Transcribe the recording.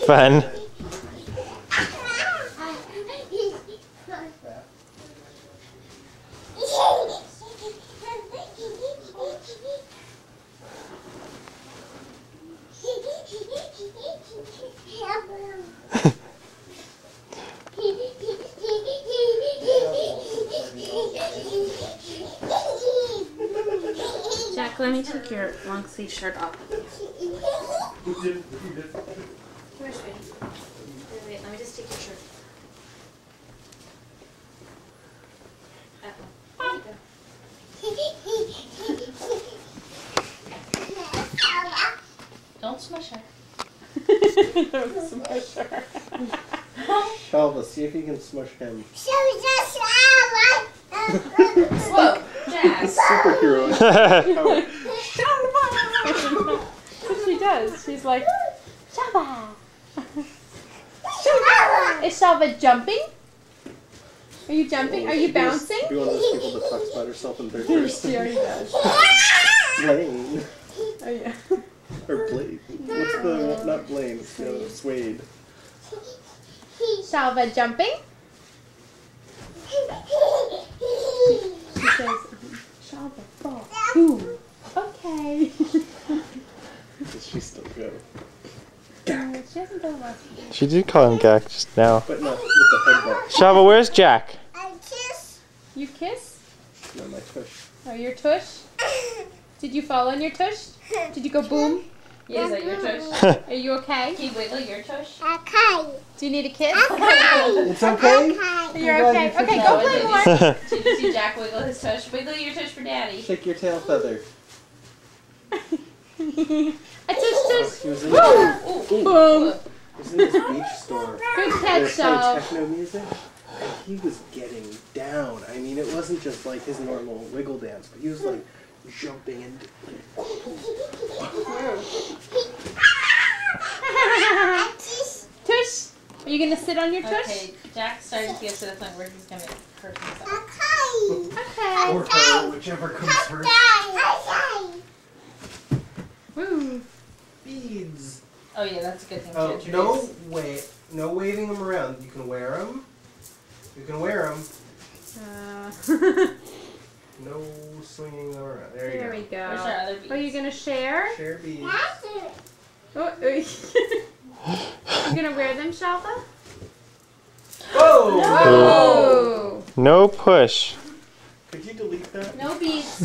Fun. Jack, let me take your long sleeve shirt off. Come here, sweetie. Wait, let me just take your shirt. There you go. Don't smush her. Don't smush her. Shalva, see if you can smush him. Whoa, Jack. Superhero. That's what she does. She's like, Shalva. Shalva. Is Shalva jumping? Are you jumping? Are you bouncing? Be one of those people that talks about herself in third person. She already does. Blaine. Oh yeah. Or Blade. What's the, not Blaine, it's the other, Suede. Shalva jumping? She says, Shalva, fall. Boom. Okay. Does she still go? She hasn't done last week. She did call him Gak just now. But not with the headbutt. Shava, where's Jack? You kiss? No, my tush. Oh, your tush? Did you fall on your tush? Did you go boom? Yeah, is that your tush? Are you okay? Can you wiggle your tush? Do you need a kiss? It's okay? You're okay. Okay, go play more. Did you see Jack wiggle his tush? Wiggle your tush for Daddy. Shake your tail feather. A tush tush. He was in, Boom. he was in this beach store. Good They catch, were playing Shav. techno music. And he was getting down. I mean, it wasn't just like his normal wiggle dance, but he was like jumping and Tush. Are you gonna sit on your tush? Okay, Jack's starting to get to the point where he's gonna hurt himself. Okay. or her, whichever comes first. Woo. Beads. Oh yeah, that's a good thing to Oh, introduce. no waving them around. You can wear them. You can wear them. No swinging them around. There you There go. we Where's our go. other beads? Are you gonna share? Share beads. Oh, you gonna wear them, Shalva? Whoa! Oh. No push. Could you delete that? No beads.